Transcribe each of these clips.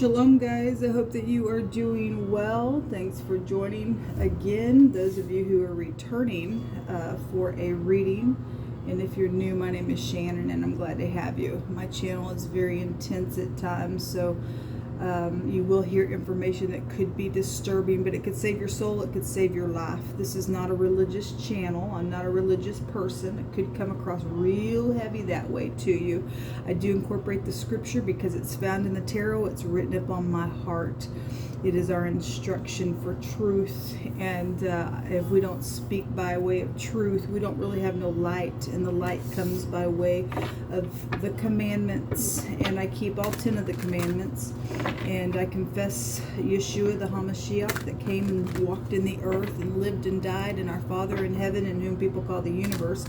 Shalom, guys. I hope that you are doing well. Thanks for joining again. Those of you who are returning for a reading. And if you're new, my name is Shannon, and I'm glad to have you. My channel is very intense at times, so you will hear information that could be disturbing, but it could save your soul, it could save your life. This is not a religious channel. I'm not a religious person. It could come across real heavy that way to you. I do incorporate the scripture because it's found in the tarot. It's written upon my heart. It is our instruction for truth, and if we don't speak by way of truth, we don't really have no light, and the light comes by way of the commandments, and I keep all 10 of the commandments, and I confess Yeshua, the HaMashiach, that came and walked in the earth and lived and died, and our Father in heaven, and whom people call the universe,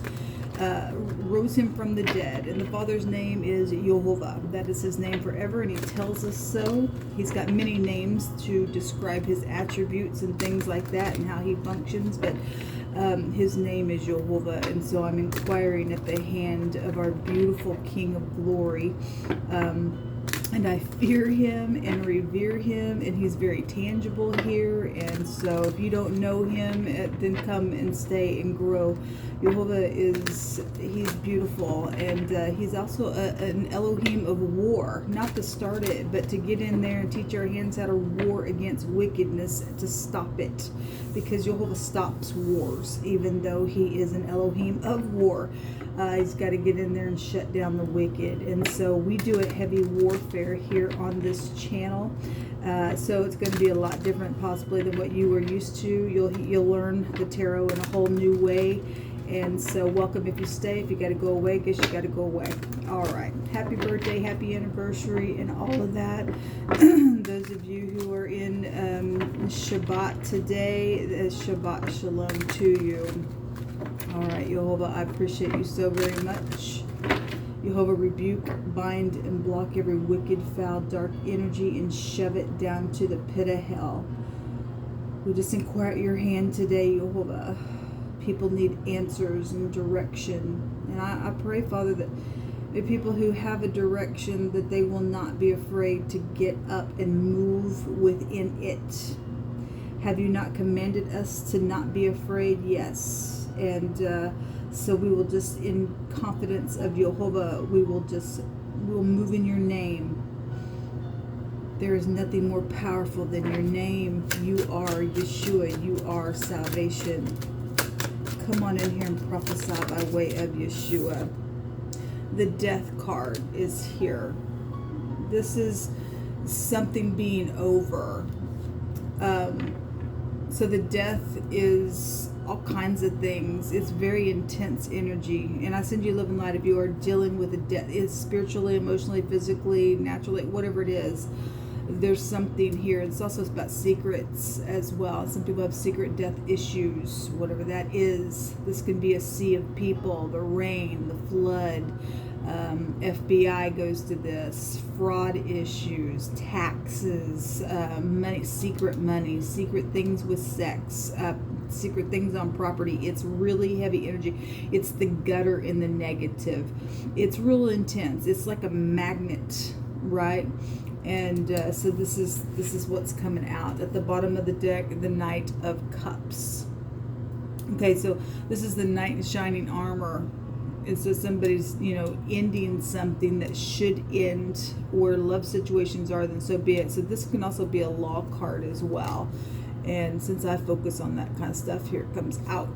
rose him from the dead, and the Father's name is Yehovah. That is his name forever, and he tells us so. He's got many names to describe his attributes and things like that and how he functions, but his name is Yehovah, and so I'm inquiring at the hand of our beautiful King of Glory. And I fear him and revere him, and he's very tangible here. And so if you don't know him, then come and stay and grow. Yehovah he's beautiful, and he's also an Elohim of war, not to start it, but to get in there and teach our hands how to war against wickedness, to stop it, because Yehovah stops wars, even though he is an Elohim of war. He's got to get in there and shut down the wicked. And so we do a heavy warfare here on this channel. So it's going to be a lot different possibly than what you were used to. You'll learn the tarot in a whole new way. And so welcome if you stay. If you got to go away, guess you got to go away. All right. Happy birthday, happy anniversary, and all of that. Those of you who are in Shabbat today, Shabbat Shalom to you. All right, Yehovah, I appreciate you so very much. Yehovah, rebuke, bind, and block every wicked, foul, dark energy and shove it down to the pit of hell. We just inquire at your hand today, Yehovah. People need answers and direction. And I pray, Father, that the people who have a direction, that they will not be afraid to get up and move within it. Have you not commanded us to not be afraid? Yes. And so we will just, in confidence of Yehovah, we'll move in your name. There is nothing more powerful than your name. You are Yeshua. You are salvation. Come on in here and prophesy by way of Yeshua. The death card is here. This is something being over. So the death is all kinds of things. It's very intense energy, and I send you love and light if you are dealing with a death. It's spiritually, emotionally, physically, naturally, whatever it is. There's something here. It's also about secrets as well. Some people have secret death issues, whatever that is. This can be a sea of people, the rain, the flood. FBI goes to this, fraud issues, taxes, money, secret things with sex, secret things on property. It's really heavy energy. It's the gutter in the negative. It's real intense. It's like a magnet, right? And so this is what's coming out at the bottom of the deck. The Knight of Cups. Okay, so this is the knight in shining armor. And so somebody's, ending something that should end, or love situations are, then so be it. So this can also be a law card as well. And since I focus on that kind of stuff, here it comes out.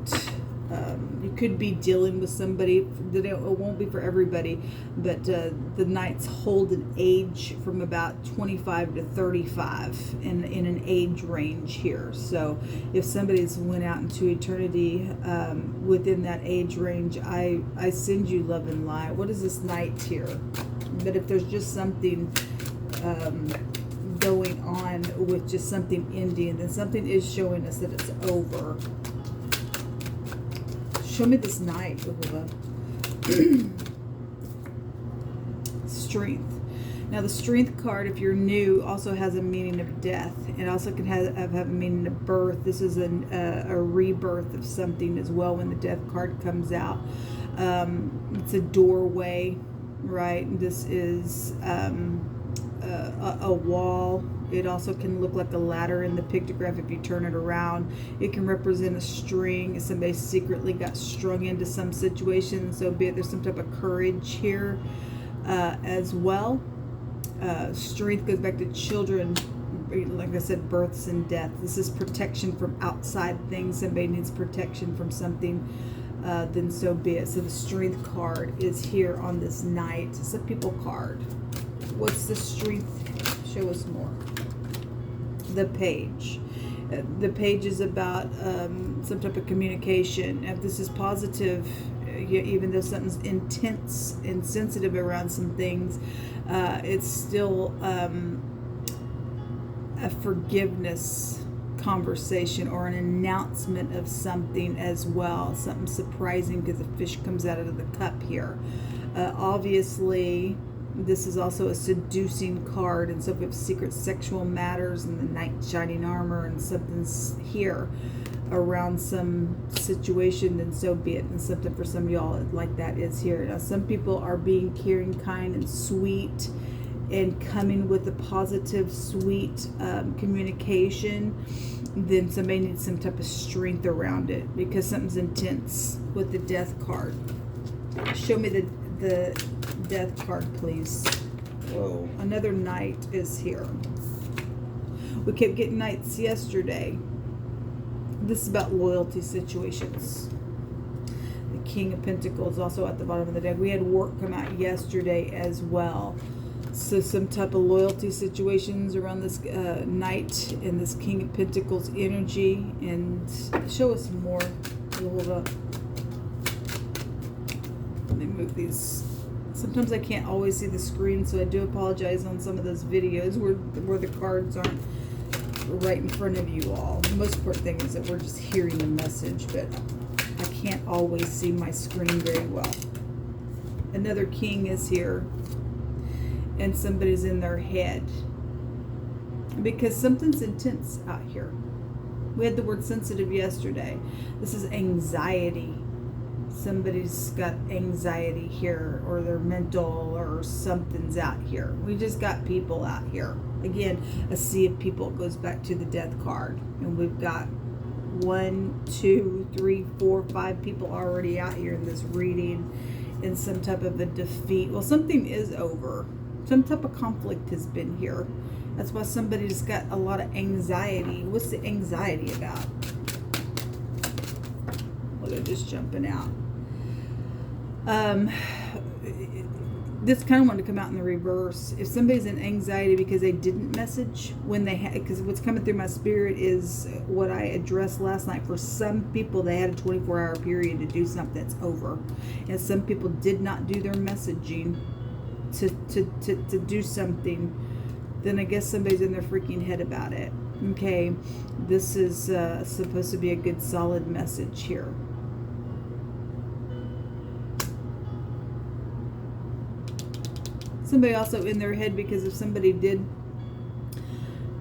You could be dealing with somebody that it won't be for everybody, but the knights hold an age from about 25 to 35 in an age range here. So if somebody's went out into eternity within that age range, I send you love and light. What is this knight here? But if there's just something going on with just something ending, then something is showing us that it's over. Show me this knight, Strength. Now the strength card, if you're new, also has a meaning of death. It also can have a meaning of birth. This is a rebirth of something as well when the death card comes out. It's a doorway, right? This is a wall. It also can look like a ladder in the pictograph if you turn it around. It can represent a string. Somebody secretly got strung into some situation, so be it there's some type of courage here as well. Strength goes back to children, like I said, births and death. This is protection from outside things. Somebody needs protection from something, then so be it. So the strength card is here on this night. It's a people card. What's the strength? Show us more. The page. The page is about some type of communication. If this is positive, even though something's intense and sensitive around some things, it's still a forgiveness conversation or an announcement of something as well. Something surprising because the fish comes out of the cup here. Obviously, this is also a seducing card, and so if we have secret sexual matters and the knight shining armor and something's here around some situation, then so be it. And something for some of y'all like that is here. Now, some people are being caring, kind, and sweet, and coming with a positive, sweet communication. Then somebody needs some type of strength around it because something's intense with the death card. Show me the death card, please. Whoa, another knight is here. We kept getting knights yesterday. This is about loyalty situations. The King of Pentacles also at the bottom of the deck. We had work come out yesterday as well. So some type of loyalty situations around this knight and this King of Pentacles energy. And show us more. Hold up. Let me move these. Sometimes I can't always see the screen, so I do apologize on some of those videos where the cards aren't right in front of you all. The most important thing is that we're just hearing the message, but I can't always see my screen very well. Another king is here, and somebody's in their head because something's intense out here. We had the word sensitive yesterday. This is anxiety. Somebody's got anxiety here, or they're mental, or something's out here. We just got people out here. Again, a sea of people goes back to the death card. And we've got 1, 2, 3, 4, 5 people already out here in this reading in some type of a defeat. Well, something is over. Some type of conflict has been here. That's why somebody's got a lot of anxiety. What's the anxiety about? Look at this jumping out. This kind of wanted to come out in the reverse. If somebody's in anxiety because they didn't message when they had, because what's coming through my spirit is what I addressed last night. For some people, they had a 24-hour period to do something that's over, and some people did not do their messaging to do something. Then I guess somebody's in their freaking head about it. Okay, this is supposed to be a good, solid message here. Somebody also in their head because if somebody did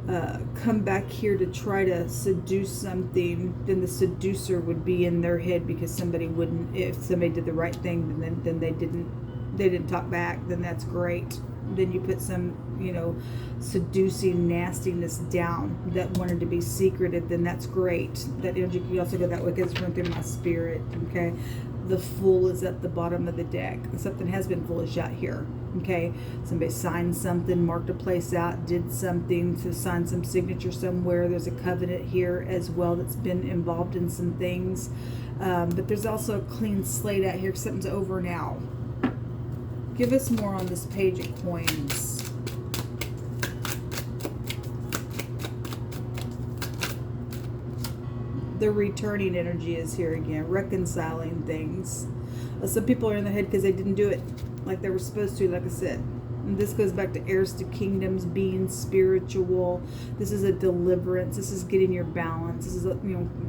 come back here to try to seduce something, then the seducer would be in their head because somebody wouldn't. If somebody did the right thing, then they didn't talk back. Then that's great. Then you put some, seducing nastiness down that wanted to be secreted. Then that's great. That energy can also go that way because it's run through my spirit. Okay, the Fool is at the bottom of the deck. Something has been foolish out here. Okay, somebody signed something, marked a place out, did something to sign some signature somewhere. There's a covenant here as well that's been involved in some things. But there's also a clean slate out here. Something's over now. Give us more on this Page of Coins. The returning energy is here again, reconciling things. Some people are in their head because they didn't do it like they were supposed to, like I said. And this goes back to heirs to kingdoms, being spiritual. This is a deliverance. This is getting your balance. This is,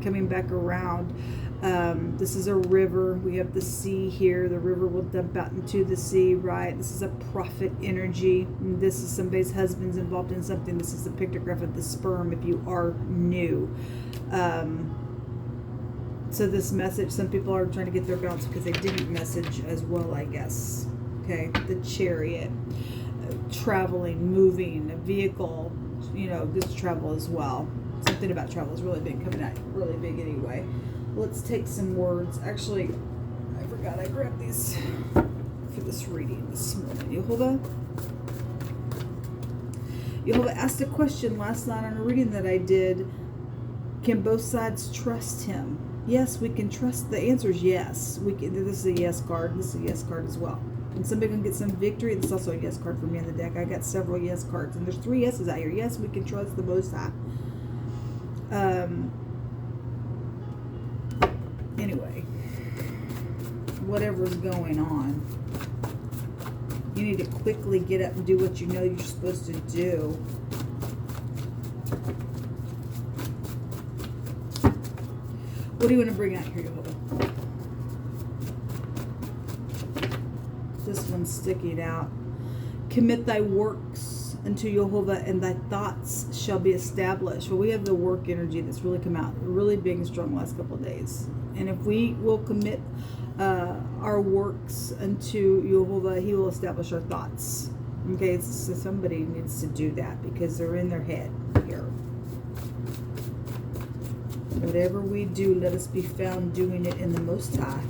coming back around. This is a river. We have the sea here. The river will dump out into the sea, right? This is a prophet energy. And this is somebody's husband's involved in something. This is the pictograph of the sperm if you are new. So this message, some people are trying to get their balance because they didn't message as well, I guess. Okay, the Chariot. traveling, moving, a vehicle, you know, this travel as well. Something about travel is really big, coming out really big anyway. Let's take some words. Actually, I forgot I grabbed these for this reading this morning. Yehovah asked a question last night on a reading that I did. Can both sides trust him? Yes, we can trust. The answer is yes. We can. This is a yes card. This is a yes card as well. And somebody can get some victory. This is also a yes card for me in the deck. I got several yes cards, and there's 3 yeses out here. Yes, we can trust the Most High. Anyway, whatever's going on, you need to quickly get up and do what you know you're supposed to do. What do you want to bring out here, Yehovah? This one's sticking out. Commit thy works unto Yehovah, and thy thoughts shall be established. Well, we have the work energy that's really come out really big and strong the last couple of days. And if we will commit our works unto Yehovah, he will establish our thoughts. Okay, so somebody needs to do that because they're in their head here. Whatever we do, let us be found doing it in the Most High.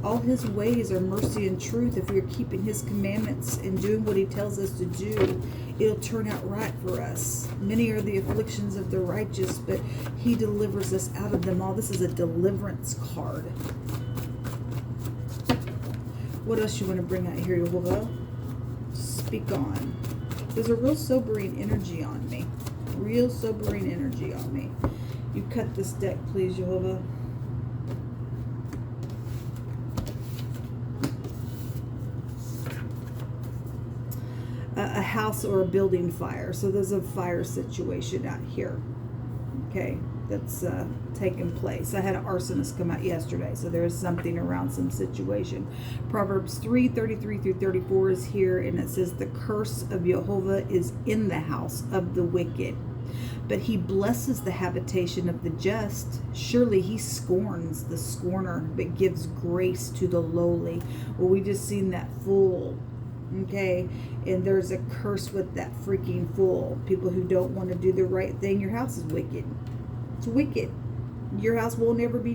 All his ways are mercy and truth. If we are keeping his commandments and doing what he tells us to do, it'll turn out right for us. Many are the afflictions of the righteous, but he delivers us out of them all. This is a deliverance card. What else you want to bring out here, Yehovah? Speak on. There's a real sobering energy on me. Real sobering energy on me. You cut this deck, please, Yehovah. A house or a building fire. So there's a fire situation out here. Okay, that's taking place. I had an arsonist come out yesterday, so there is something around some situation. Proverbs 3:33-34 is here, and it says, the curse of Yehovah is in the house of the wicked, but he blesses the habitation of the just. Surely he scorns the scorner, but gives grace to the lowly. Well, we just seen that fool. Okay, and there's a curse with that freaking fool. People who don't want to do the right thing. Your house is wicked. It's wicked. Your house will never be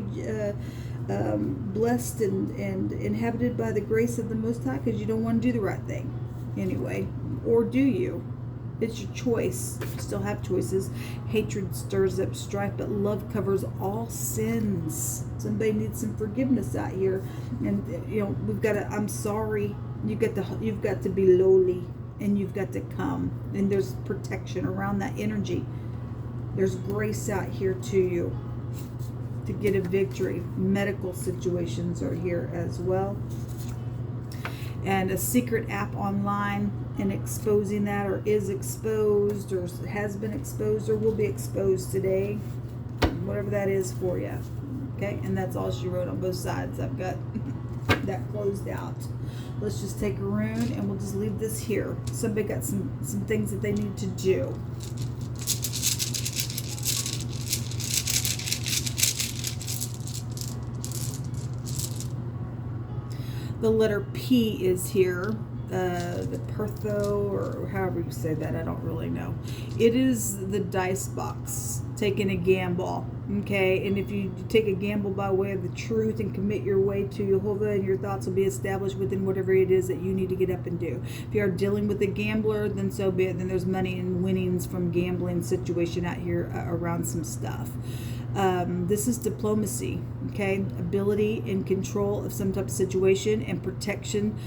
blessed and inhabited by the grace of the Most High because you don't want to do the right thing anyway. Or do you? It's your choice. You still have choices. Hatred stirs up strife, but love covers all sins. Somebody needs some forgiveness out here, and you know we've got to. I'm sorry. You've got to be lowly, and you've got to come. And there's protection around that energy. There's grace out here to you to get a victory. Medical situations are here as well. And a secret app online, and exposing that, or is exposed, or has been exposed, or will be exposed today. Whatever that is for you. Okay, and that's all she wrote on both sides. I've got that closed out. Let's just take a rune, and we'll just leave this here. Somebody got some things that they need to do. The letter P is here. The Pertho, or however you say that, I don't really know. It is the dice box, taking a gamble, okay? And if you take a gamble by way of the truth and commit your way to Yehovah, and your thoughts will be established within whatever it is that you need to get up and do. If you are dealing with a gambler, then so be it. Then there's money and winnings from gambling situation out here around some stuff. This is diplomacy, okay? Ability and control of some type of situation, and protection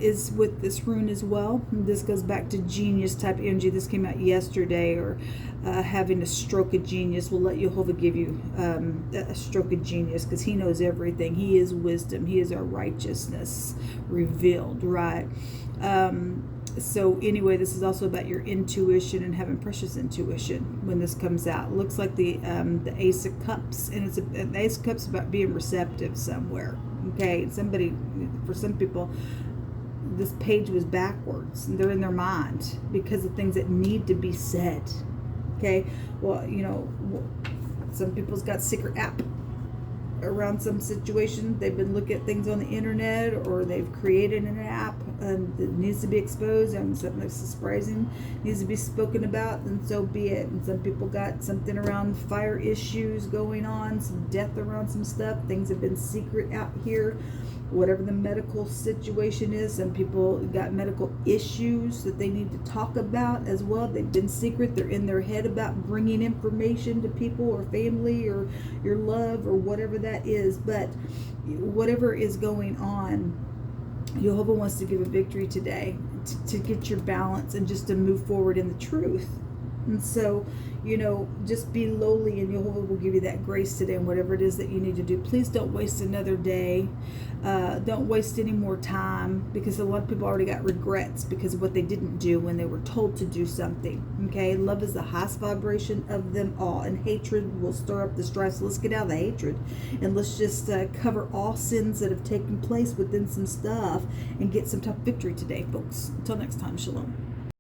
is with this rune as well. This goes back to genius type energy. This came out yesterday, or having a stroke of genius. We'll let Yehovah give you a stroke of genius, because he knows everything. He is wisdom. He is our righteousness revealed, right? So anyway, this is also about your intuition and having precious intuition when this comes out. It looks like the Ace of Cups, and the Ace of Cups is about being receptive somewhere. Okay, for some people, this page was backwards, and they're in their mind because of things that need to be said. Okay, well, you know, some people's got secret app around some situation. They've been looking at things on the internet, or they've created an app that needs to be exposed, and something that's surprising needs to be spoken about, and so be it. And some people got something around fire issues going on, some death around some stuff. Things have been secret out here. Whatever the medical situation is, some people got medical issues that they need to talk about as well. They've been secret. They're in their head about bringing information to people or family or your love or whatever that is. But whatever is going on, Jehovah wants to give a victory today to get your balance and just to move forward in the truth. And so, just be lowly, and Jehovah will give you that grace today and whatever it is that you need to do. Please don't waste another day. Don't waste any more time, because a lot of people already got regrets because of what they didn't do when they were told to do something. Okay? Love is the highest vibration of them all, and hatred will stir up the strife. So let's get out of the hatred, and let's just cover all sins that have taken place within some stuff and get some tough victory today, folks. Until next time, shalom.